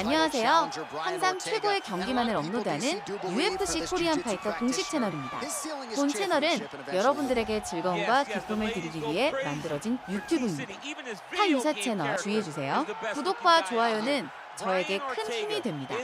안녕하세요. 항상 최고의 경기만을 업로드하는 UFC 코리안파이터 공식 채널입니다. 본 채널은 여러분들에게 즐거움과 기쁨을 드리기 위해 만들어진 유튜브입니다. 타 유사 채널 주의해주세요. 구독과 좋아요는 저에게 큰 힘이 됩니다.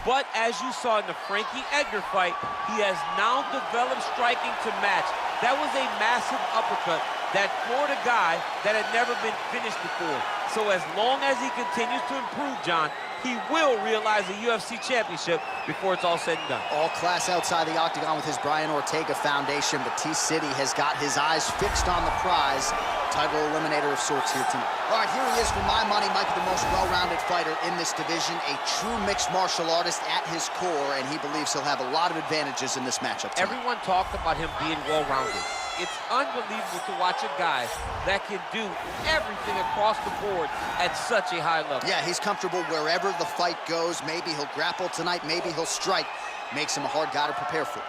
But as you saw in the Frankie Edgar fight, he has now developed striking to match. That was a massive uppercut that floored a guy that had never been finished before. So as long as he continues to improve, John, he will realize a UFC championship before it's all said and done. All class outside the octagon with his Brian Ortega foundation, but T-City has got his eyes fixed on the prize. Title eliminator of sorts here tonight. All right, here he is. For my money, might be the most well-rounded fighter in this division, a true mixed martial artist at his core, and he believes he'll have a lot of advantages in this matchup tonight. Everyone talked about him being well-rounded. It's unbelievable to watch a guy that can do everything across the board at such a high level. Yeah, he's comfortable wherever the fight goes. Maybe he'll grapple tonight, maybe he'll strike. Makes him a hard guy to prepare for.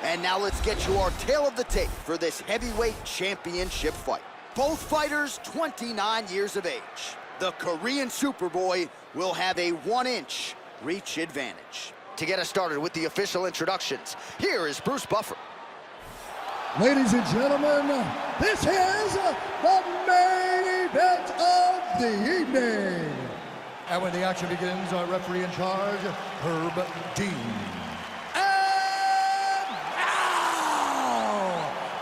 And now let's get you our tale of the tape for this heavyweight championship fight. Both fighters 29 years of age. The Korean Superboy will have a 1-inch reach advantage. To get us started with the official introductions, here is Bruce Buffer. Ladies and gentlemen, this is the main event of the evening. And when the action begins, our referee in charge, Herb Dean.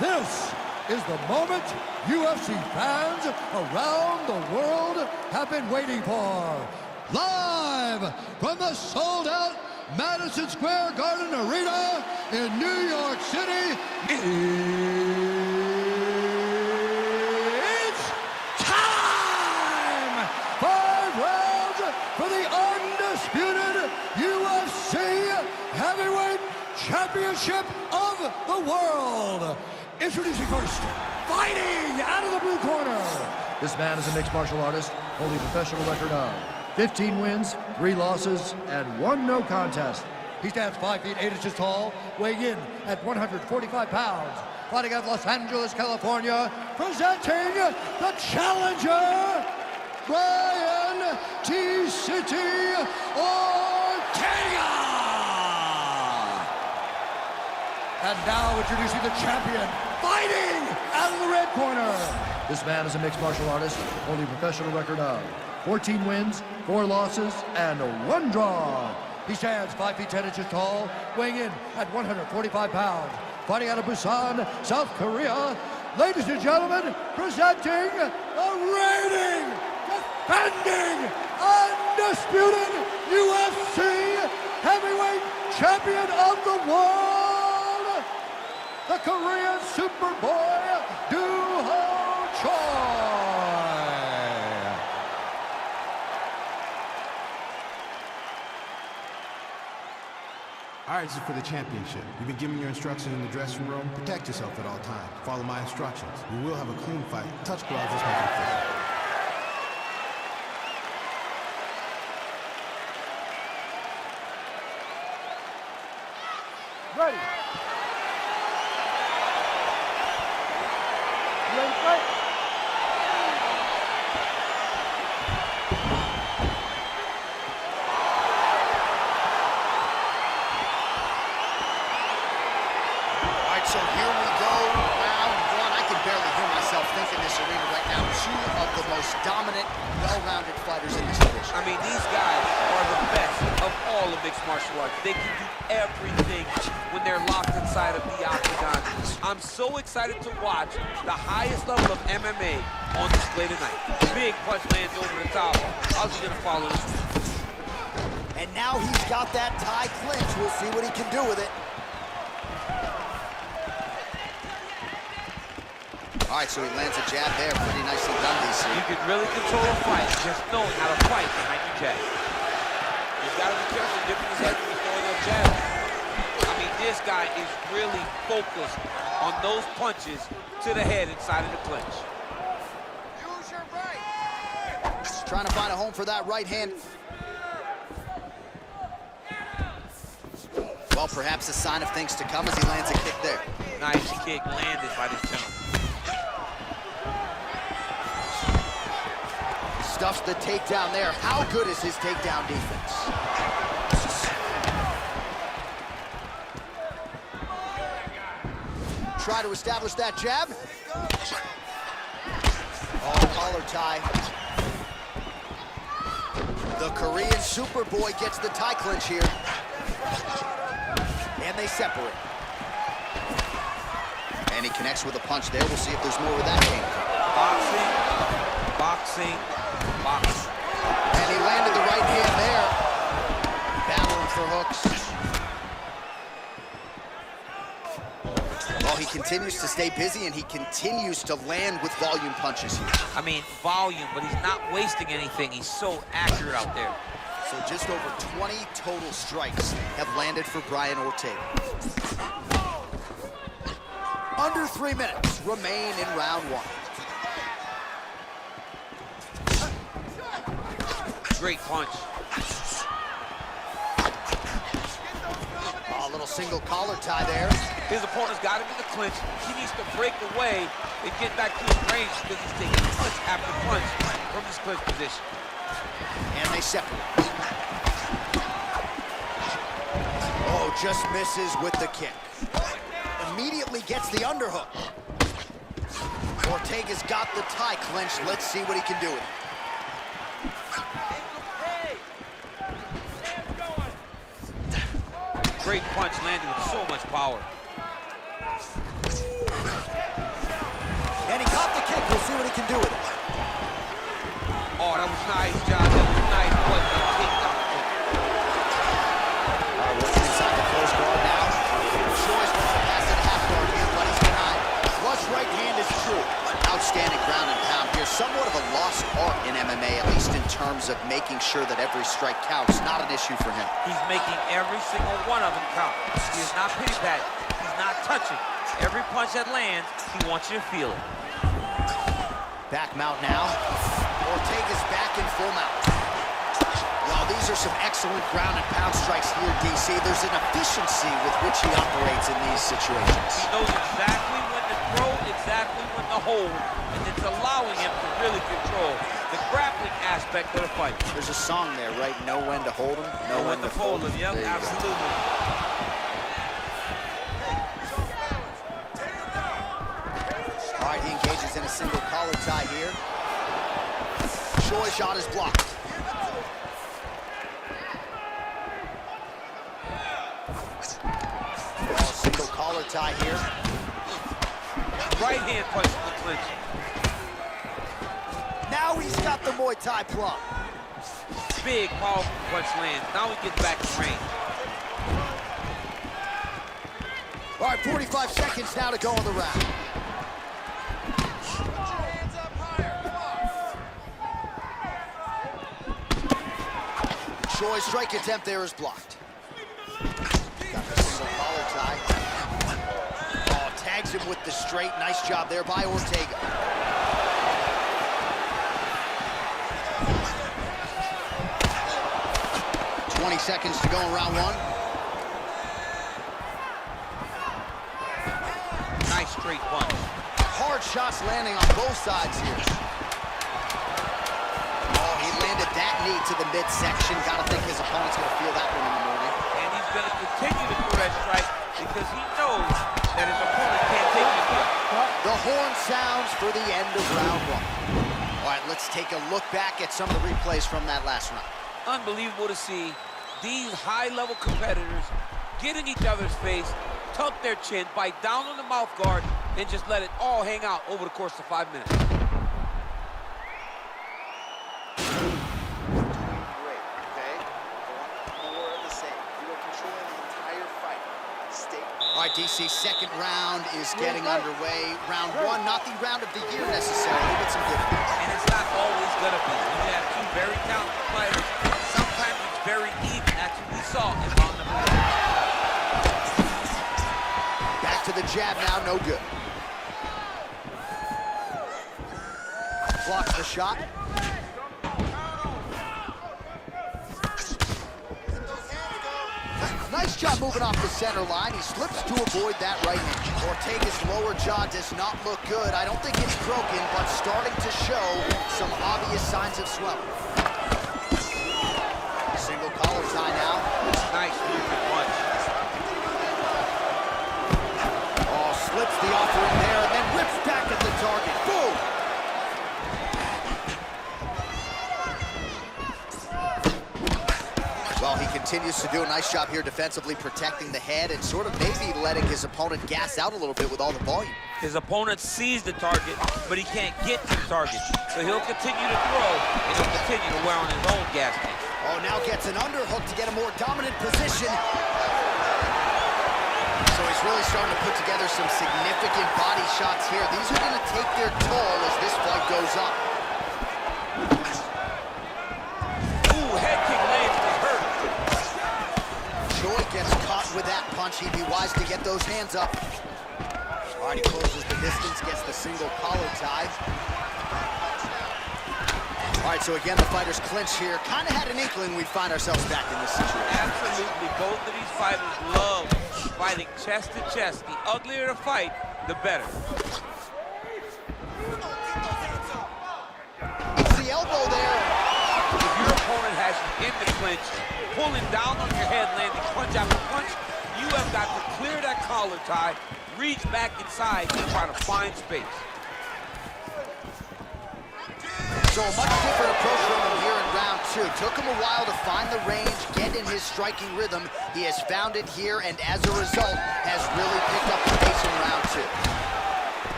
This is the moment UFC fans around the world have been waiting for. Live from the sold-out Madison Square Garden Arena in New York City, it's time! 5 rounds for the undisputed UFC Heavyweight Championship of the world. Introducing first, fighting out of the blue corner. This man is a mixed martial artist, holding a professional record of 15 wins, 3 losses, and 1 no contest. He stands 5 feet 8 inches tall, weighing in at 145 pounds. Fighting out of Los Angeles, California, presenting the challenger, Brian T-City Ortega. And now introducing the champion, fighting out of the red corner. This man is a mixed martial artist, holding a professional record of 14 wins, 4 losses, and 1 draw. He stands 5 feet 10 inches tall, weighing in at 145 pounds. Fighting out of Busan, South Korea. Ladies and gentlemen, presenting the reigning, defending, undisputed UFC heavyweight champion of the world, the Korean Superboy, Doo-Ho Choi. All right, this is for the championship. You've been given your instructions in the dressing room. Protect yourself at all times. Follow my instructions. We will have a clean fight. Touch gloves, let's make it fair. Ready. Ready to fight? All right, so here we go, round 1. I can barely hear myself think in this arena right now. 2 of the most dominant, well-rounded fighters in this division. I mean, these guys are the best of all of mixed martial arts. They can do everything when they're locked inside of the octagon. I'm so excited to watch the highest level of MMA on display tonight. Big punch lands over the top. How's he gonna follow this? And now he's got that tie clinch. We'll see what he can do with it. All right, so he lands a jab there. Pretty nicely done, DC. You can really control a fight just knowing how to fight behind your jab. You've got to be careful dipping his head when he's throwing those jabs. I mean, this guy is really focused on those punches to the head inside of the clinch. Trying to find a home for that right hand. Well, perhaps a sign of things to come as he lands a kick there. Nice kick landed by this gentleman. Stuffs the takedown there. How good is his takedown defense? Try to establish that jab. Oh, collar tie. The Korean Superboy gets the tie clinch here. And they separate. And he connects with a punch there. We'll see if there's more where that came from. Boxing, boxing, boxing. And he landed the right hand there. Battling for hooks. Well, he continues to stay busy, and he continues to land with volume punches here. I mean, volume, but he's not wasting anything. He's so accurate out there. So just over 20 total strikes have landed for Brian Ortega. Under 3 minutes remain in round one. Great punch. Oh, a little single collar tie there. His opponent's got him in the clinch. He needs to break away and get back to his range because he's taking punch after punch from his clinch position. And they separate. Oh, just misses with the kick. Immediately gets the underhook. Ortega's got the tie clenched. Let's see what he can do with it. Great punch landed with so much power. And he got the kick. We'll see what he can do with it. Oh, that was nice, John. That was nice. What a takedown. Working inside the close guard now. Choice wants to pass it half guard here, but he's denied. Flush right hand is true. Outstanding ground and pound here. Somewhat of a lost art in MMA, at least in terms of making sure that every strike counts. Not an issue for him. He's making every single one of them count. He is not pity-patting. He's not touching. Every punch that lands, he wants you to feel it. Back mount now. Ortega's back in full mount. Well, these are some excellent ground and pound strikes here, DC. There's an efficiency with which he operates in these situations. He knows exactly when to throw, exactly when to hold, and it's allowing him to really control the grappling aspect of the fight. There's a song there, right? Know when to hold him, know when to fold him. Yep, There you go. absolutely. All right, he engages in a single collar tie here. Choi shot is blocked. Oh, single collar tie here. Right hand punch in the clinch. Now he's got the Muay Thai plum. Big, powerful punch lands. Now he gets back to range. All right, 45 seconds now to go in the round. Choi's strike attempt there is blocked. Got the single collar tie. Oh, tags him with the straight. Nice job there by Ortega. Seconds to go in round one. Nice straight punch. Hard shots landing on both sides here. Oh, he landed that knee to the midsection. Gotta think his opponent's gonna feel that one in the morning. And he's gonna continue to throw that strike because he knows that his opponent can't take it again. The horn sounds for the end of round one. All right, let's take a look back at some of the replays from that last round. Unbelievable to see these high-level competitors get in each other's face, tuck their chin, bite down on the mouth guard, and just let it all hang out over the course of 5 minutes. Great, okay? More of the same. You are controlling the entire fight. Stay. All right, DC, second round is getting underway. Round one, not the round of the year necessarily, but some good. And it's not always gonna be. When you have two very talented fighters, sometimes it's very even. That's what we saw in round number one. Back to the jab now, no good. Blocks the shot. Nice job moving off the center line. He slips to avoid that right hand. Ortega's lower jaw does not look good. I don't think it's broken, but starting to show some obvious signs of swelling. Single collar tie now. Nice movement punch. Oh, slips the offering there and then whips back at the target. Boom! Well, he continues to do a nice job here defensively, protecting the head and sort of maybe letting his opponent gas out a little bit with all the volume. His opponent sees the target, but he can't get to the target. So he'll continue to throw, and he'll continue to wear on his own gas tank. Oh, now gets an underhook to get a more dominant position. So he's really starting to put together some significant body shots here. These are going to take their toll as this fight goes on. Ooh, head kick lands to hurt. Choi gets caught with that punch. He'd be wise to get those hands up. All right, he closes the distance, gets the single collar tie. All right, so again, the fighters clinch here. Kind of had an inkling we'd find ourselves back in this situation. Absolutely. Both of these fighters love fighting chest to chest. The uglier the fight, the better. It's the elbow there. If your opponent has you in the clinch, pulling down on your head, landing punch after punch, you have got to clear that collar tie, reach back inside, and try to find space. So a much different approach from him here in round two. Took him a while to find the range, get in his striking rhythm. He has found it here, and as a result, has really picked up the pace in round two.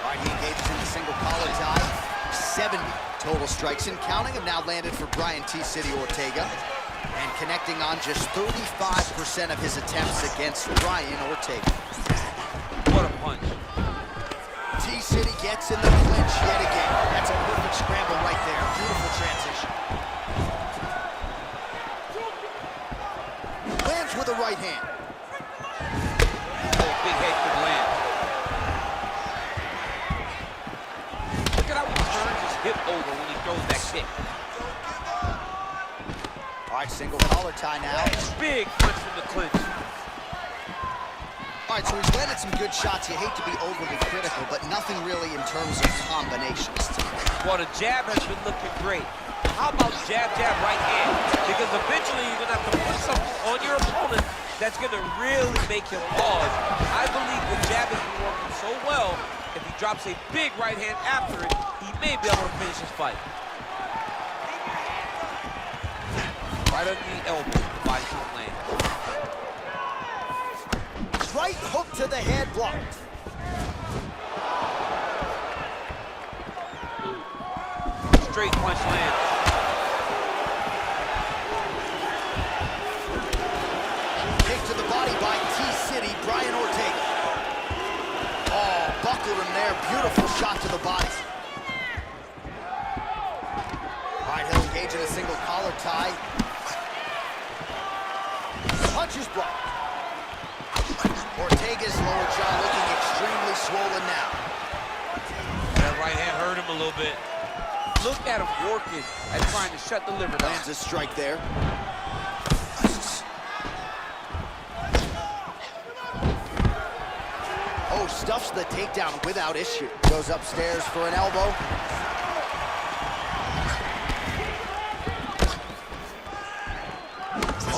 All right, he engages in the single collar tie. 70 total strikes and counting have now landed for Brian T-City Ortega. And connecting on just 35% of his attempts against Brian Ortega. What a punch. T-City gets in the clinch yet again. That's a perfect scramble right there. Beautiful transition. Lands with a right hand. Oh, big head could land. Look at how he turns his hip over when he throws that kick. All right, single collar tie now. Big punch from the clinch. All right, so he's landed some good shots. You hate to be overly critical, but nothing really in terms of combinations. Well, the jab has been looking great. How about jab, jab, right hand? Because eventually you're going to have to put something on your opponent that's going to really make him pause. I believe the jab has been working so well, if he drops a big right hand after it, he may be able to finish his fight. Right under the elbow, the body should land. Right hook to the head, blocked. Straight punch lands. Kick to the body by T-City, Brian Ortega. Oh, buckled him there. Beautiful shot to the body. All right, he'll engage in a single collar tie. Punch is blocked. Ortega's lower jaw looking extremely swollen now. That right hand hurt him a little bit. Look at him working at trying to shut the liver down. Lands a strike there. Oh, stuffs the takedown without issue. Goes upstairs for an elbow.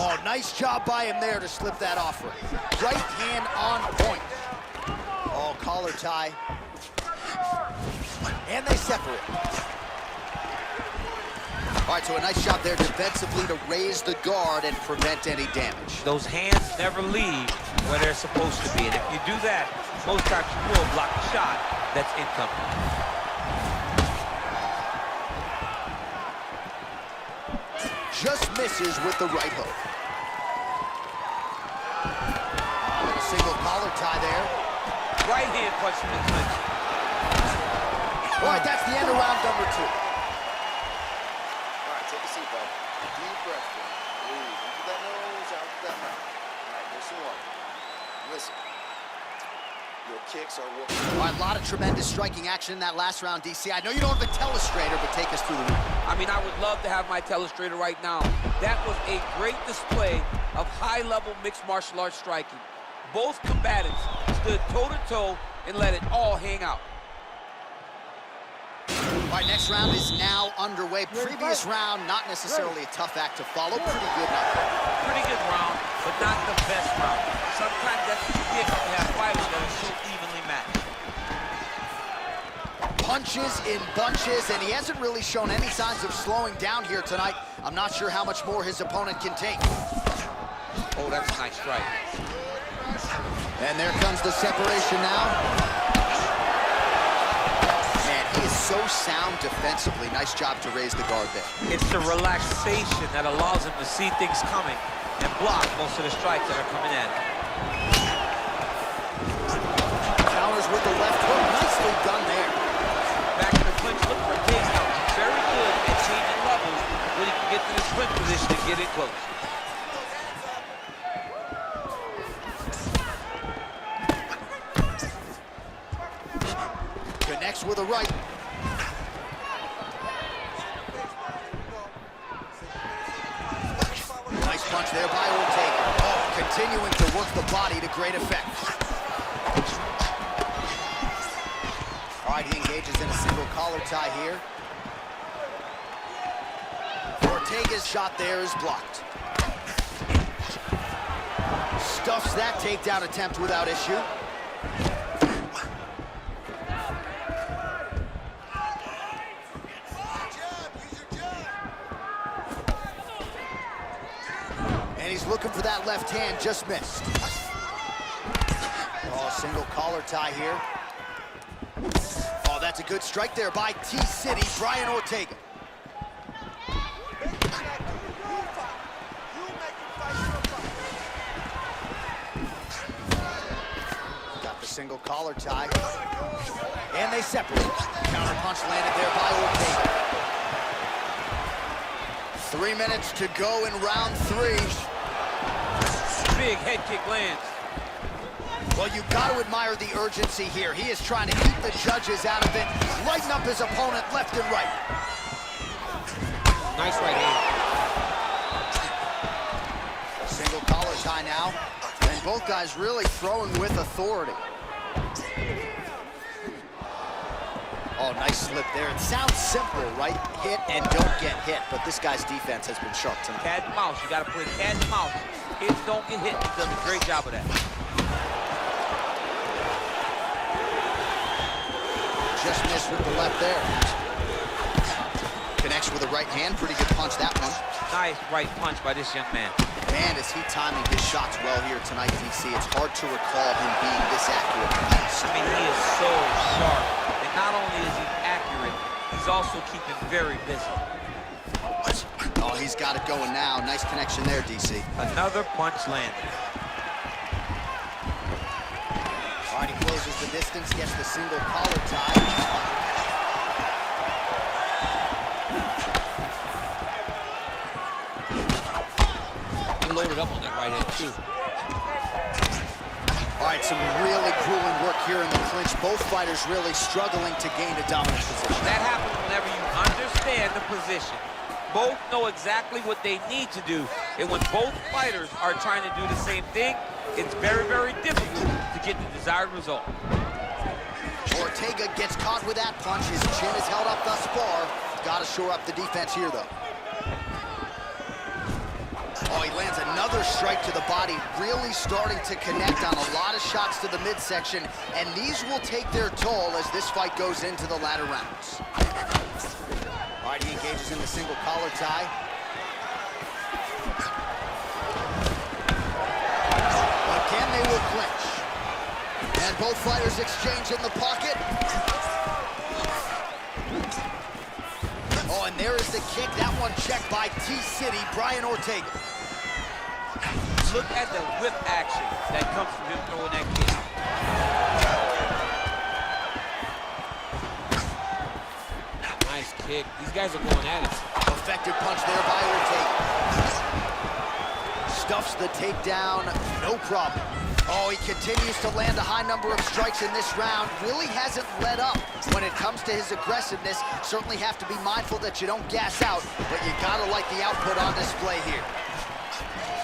Oh, nice job by him there to slip that offering. Right hand on point. Oh, collar tie. And they separate. All right, so a nice job there defensively to raise the guard and prevent any damage. Those hands never leave where they're supposed to be. And if you do that, most times you will block a shot that's incoming. Just misses with the right hook. A single collar tie there. Right hand punch from the clinch. All right, that's the end of round number two. All right, take a seat, bud. Deep breath in. Breathe. In through that nose, out through that mouth. All right, here's some water. Listen. Your kicks are working. All right, a lot of tremendous striking action in that last round, DC. I know you don't have a telestrator, but take us through the round. I mean, I would love to have my telestrator right now. That was a great display of high-level mixed martial arts striking. Both combatants stood toe-to-toe and let it all hang out. All right, next round is now underway. Previous round, not necessarily a tough act to follow. Pretty good knockout. Pretty good round, but not the best round. Sometimes that's what you get when you have fighters that are so evenly matched. Punches in bunches, and he hasn't really shown any signs of slowing down here tonight. I'm not sure how much more his opponent can take. Oh, that's a nice strike. And there comes the separation now. He is so sound defensively. Nice job to raise the guard there. It's the relaxation that allows him to see things coming and block most of the strikes that are coming at him. Counters with the left hook. Nicely done there. Back in the clinch, look for a takedown. He's very good at changing levels when he can get to this clinch position and get in close. Connects with a right. Nice punch there by O르테가. Oh, continuing to work the body to great effect. All right, he engages in a single collar tie here. O르tega's shot there is blocked. Stuffs that takedown attempt without issue. Looking for that left hand, just missed. Oh, single collar tie here. Oh, that's a good strike there by T-City, Brian O르tega. Got the single collar tie. And they separate. Counter punch landed there by O르tega. 3 minutes to go in round 3. Big head kick lands. Well, you got to admire the urgency here. He is trying to keep the judges out of it, lighten up his opponent left and right. Nice right hand. Single collar tie now, and both guys really throwing with authority. Oh, nice slip there. It sounds simple, right? Hit and don't get hit, but this guy's defense has been sharp tonight. Cat and mouse. You got to play cat and mouse. Hits don't get hit. He does a great job of that. Just missed with the left there. Connects with the right hand. Pretty good punch, that one. Nice right punch by this young man. Man, is he timing his shots well here tonight, DC. It's hard to recall him being this accurate. I mean, he is so sharp. And not only is he accurate, he's also keeping very busy. Oh, he's got it going now. Nice connection there, DC. Another punch landed. All right, he closes the distance, gets the single collar tie. He loaded up on that right hand, too. All right, some really grueling work here in the clinch. Both fighters really struggling to gain a dominant position. That happens whenever you understand the position. Both know exactly what they need to do. And when both fighters are trying to do the same thing, it's very, very difficult to get the desired result. O르tega gets caught with that punch. His chin is held up thus far. Got to shore up the defense here, though. Oh, he lands another strike to the body, really starting to connect on a lot of shots to the midsection, and these will take their toll as this fight goes into the latter rounds. All right, he engages in the single collar tie. Again, they will clinch. And both fighters exchange in the pocket. Oh, and there is the kick. That one checked by T-City, Brian O르tega. Look at the whip action that comes from him throwing that kick. Nice kick. These guys are going at it. Effective punch there by O르tega. Stuffs the takedown, no problem. Oh, he continues to land a high number of strikes in this round. Really hasn't let up when it comes to his aggressiveness. Certainly have to be mindful that you don't gas out, but you gotta like the output on display here.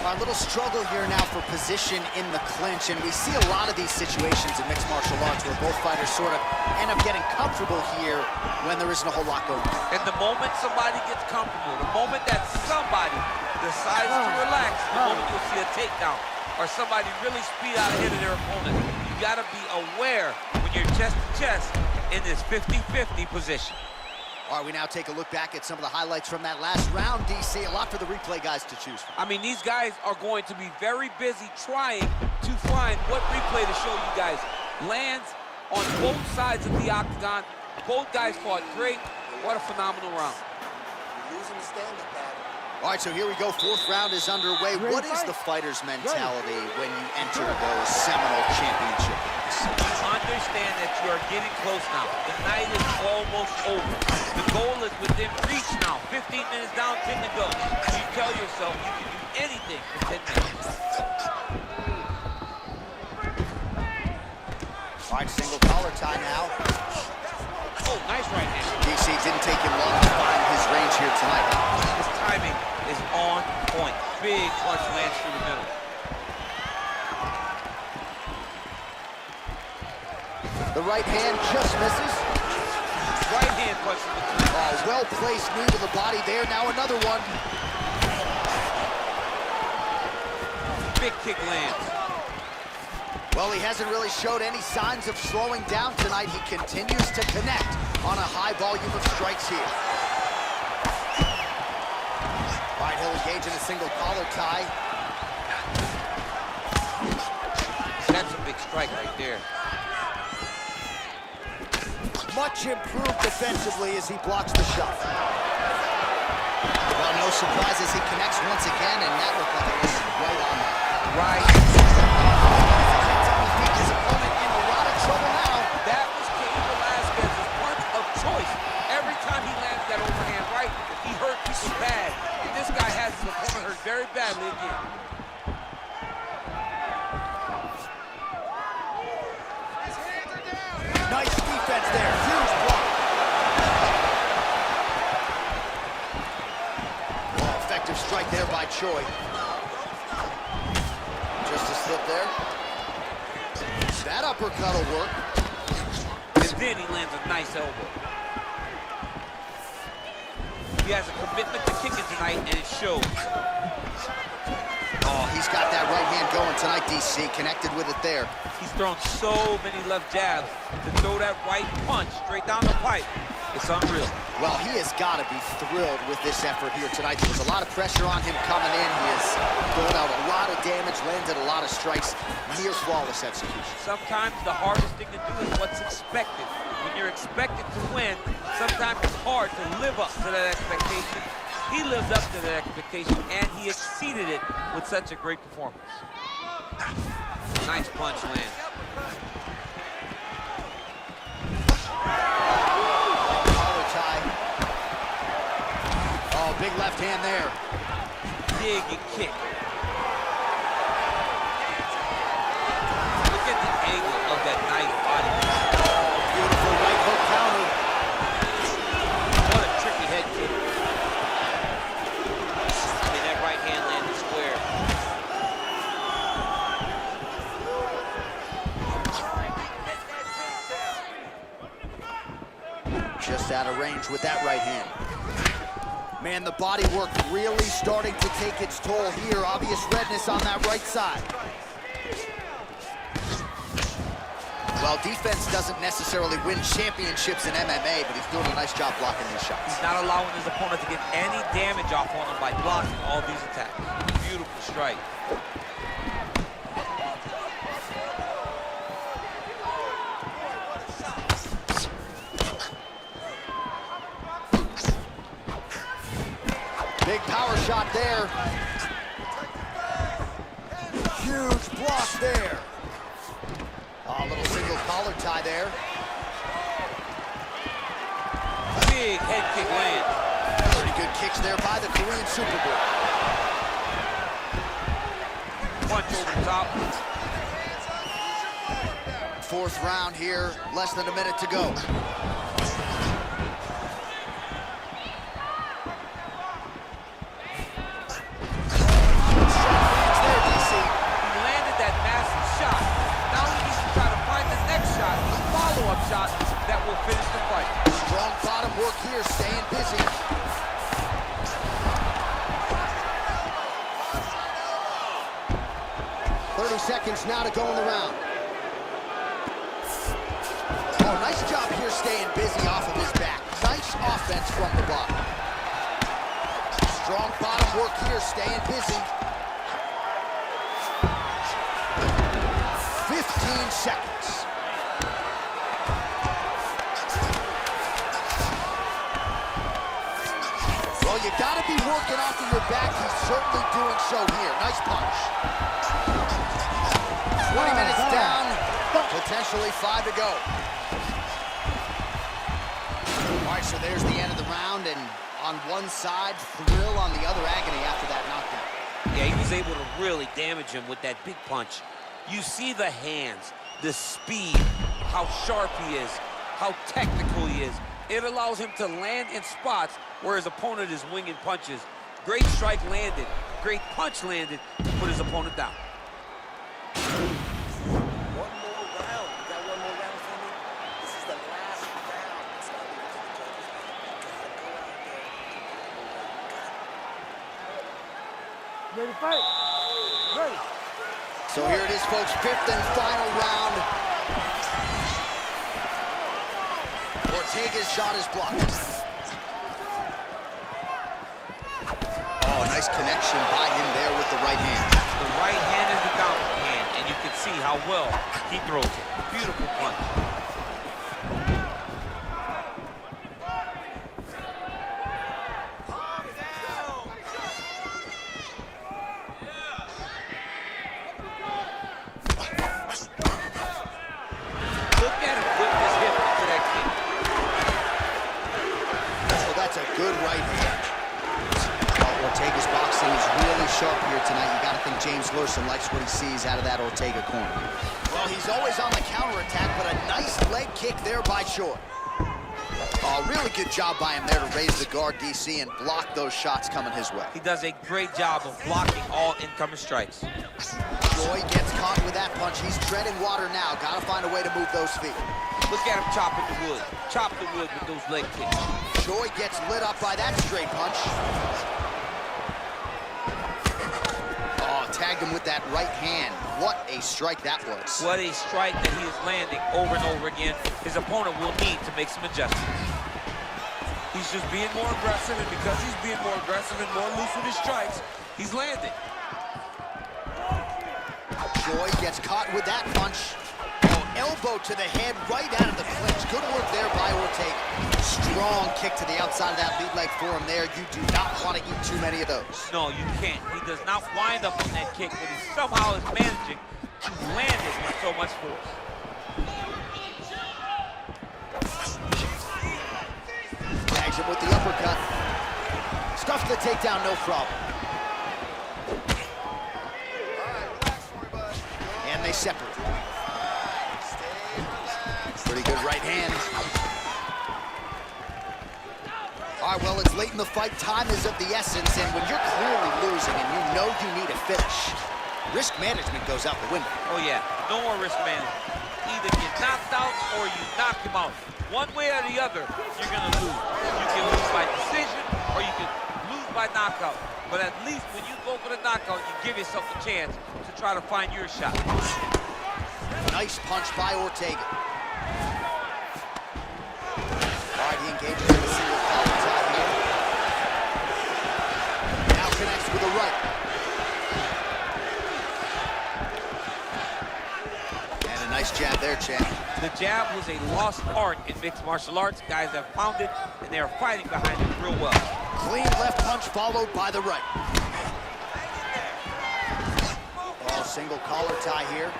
A little struggle here now for position in the clinch, and we see a lot of these situations in mixed martial arts where both fighters sort of end up getting comfortable here when there isn't a whole lot going on. And the moment somebody gets comfortable, the moment that somebody decides to relax, the moment you'll see a takedown or somebody really speed out ahead of their opponent. You gotta be aware when you're chest to chest in this 50-50 position. All right, we now take a look back at some of the highlights from that last round, DC. A lot for the replay guys to choose from. I mean, these guys are going to be very busy trying to find what replay to show you guys. Lands on both sides of the octagon. Both guys fought great. What a phenomenal round. You're losing the stand-up battle. All right, so here we go. Fourth round is underway. What is the fighter's mentality when you enter those seminal championship rounds? You understand that you are getting close now. The night is almost over. The goal is within reach now. 15 minutes down, 10 to go. You tell yourself you can do anything for 10 minutes. All right, single collar tie now. Oh, nice right hand. DC didn't take him long to find his range here tonight. His timing is on point. Big punch lands through the middle. The right hand just misses. Right hand punch in between. Oh, well-placed knee to the body there. Now another one. Big kick lands. Well, he hasn't really showed any signs of slowing down tonight. He continues to connect on a high volume of strikes here. All right, he'll engage in a single collar tie. That's a big strike right there. Much improved defensively as he blocks the shot. Well, no surprises, he connects once again, and that looked like it was right on that. Right. His opponent in a lot of trouble now. That was Cain Velasquez's punch of choice. Every time he lands that overhand right, he hurt people bad. And this guy has his opponent hurt very badly again. Nice defense there. Huge block. Oh, effective strike there by Choi. Just a slip there. That uppercut will work. And then he lands a nice elbow. He has a commitment to kicking tonight, and it shows. Oh, he's got that right hand going tonight, DC. Connected with it there. He's thrown so many left jabs to throw that right punch straight down the pipe. It's unreal. Well, he has got to be thrilled with this effort here tonight. There was a lot of pressure on him coming in. He has thrown out a lot of damage, landed a lot of strikes. Near flawless execution. Sometimes the hardest thing to do is what's expected. When you're expected to win, sometimes it's hard to live up to that expectation. He lived up to that expectation, and he exceeded it with such a great performance. Nice punch land. Collar tie. Oh, big left hand there. Dig and kick. Look at the angle of that nice body. Beautiful right hook counter. What a tricky head kick. And that right hand landed square. Just out of range with that right hand. Man, the body work really starting to take its toll here. Obvious redness on that right side. Well, defense doesn't necessarily win championships in MMA, but he's doing a nice job blocking these shots. He's not allowing his opponent to get any damage off on him by blocking all these attacks. Beautiful strike. Big power shot there. Huge block there. Oh, a little single collar tie there. Big head kick lands. Pretty good kicks there by the Korean Superboy. Punch over the top. Fourth round here, less than a minute to go. work here, staying busy. Seconds now to go in the round. Oh, nice job here staying busy off of his back. Nice offense from the bottom. Strong bottom work here, staying busy. 15 seconds. Well, you gotta be working off of your back. He's certainly doing so here. Nice punch. 20 minutes down, potentially 5 to go. All right, so there's the end of the round, and on one side, thrill, on the other, agony after that knockdown. Yeah, he was able to really damage him with that big punch. You see the hands, the speed, how sharp he is, how technical he is. It allows him to land in spots where his opponent is winging punches. Great strike landed, great punch landed to put his opponent down. Ready to fight? Ready. So here it is, folks, 5th and final round. Ortega's shot is blocked. Oh, nice connection by him there with the right hand. The right hand is the dominant hand, and you can see how well he throws it. Beautiful punch. Good right hand. Oh, Ortega's boxing is really sharp here tonight. You got to think James Lurson likes what he sees out of that Ortega corner. Well, he's always on the counterattack, but a nice leg kick there by Choi. Oh, really good job by him there to raise the guard, DC, and block those shots coming his way. He does a great job of blocking all incoming strikes. Choi gets caught with that punch. He's treading water now. Got to find a way to move those feet. Look at him chopping the wood. Chop the wood with those leg kicks. Choi gets lit up by that straight punch. Oh, tagged him with that right hand. What a strike that was. What a strike that he is landing over and over again. His opponent will need to make some adjustments. He's just being more aggressive, and because he's being more aggressive and more loose with his strikes, he's landing. Choi gets caught with that punch. Elbow to the head, right out of the clinch. Good work there by Ortega. Strong kick to the outside of that lead leg for him there. You do not want to eat too many of those. No, you can't. He does not wind up on that kick, but he somehow is managing to land it with so much force. Tags him with the uppercut. Stuffs the takedown, no problem. And they separate. Pretty good right hand. All right, well, it's late in the fight. Time is of the essence, and when you're clearly losing and you know you need a finish, risk management goes out the window. Oh, yeah. No more risk management. Either get knocked out or you knock him out. One way or the other, you're going to lose. You can lose by decision or you can lose by knockout. But at least when you go for the knockout, you give yourself a chance to try to find your shot. Nice punch by Ortega. All right, he engages in a single collar tie here. Now connects with a right. And a nice jab there, champ. The jab was a lost art in mixed martial arts. Guys have found it, and they are fighting behind it real well. Clean left punch followed by the right. Oh, single collar tie here.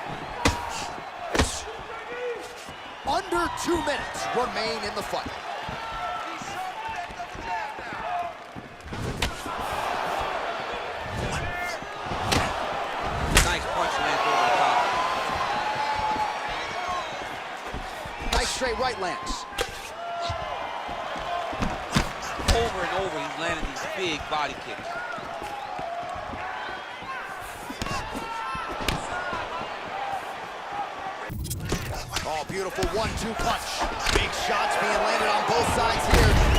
Under 2 minutes remain in the fight. Nice punch lands over the top. Nice straight right lands. Over and over, he's landing these big body kicks. Oh, beautiful 1-2 punch. Big shots being landed on both sides here.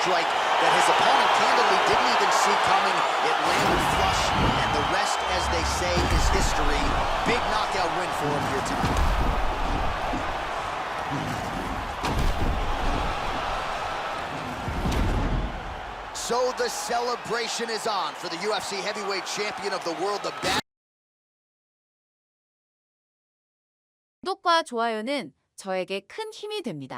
strike that his opponent candidly didn't even see coming. It landed flush, and the rest, as they say, is history. Big knockout win for him here tonight. So the celebration is on for the UFC heavyweight champion of the world. 구독과 좋아요는 저에게 큰 힘이 됩니다.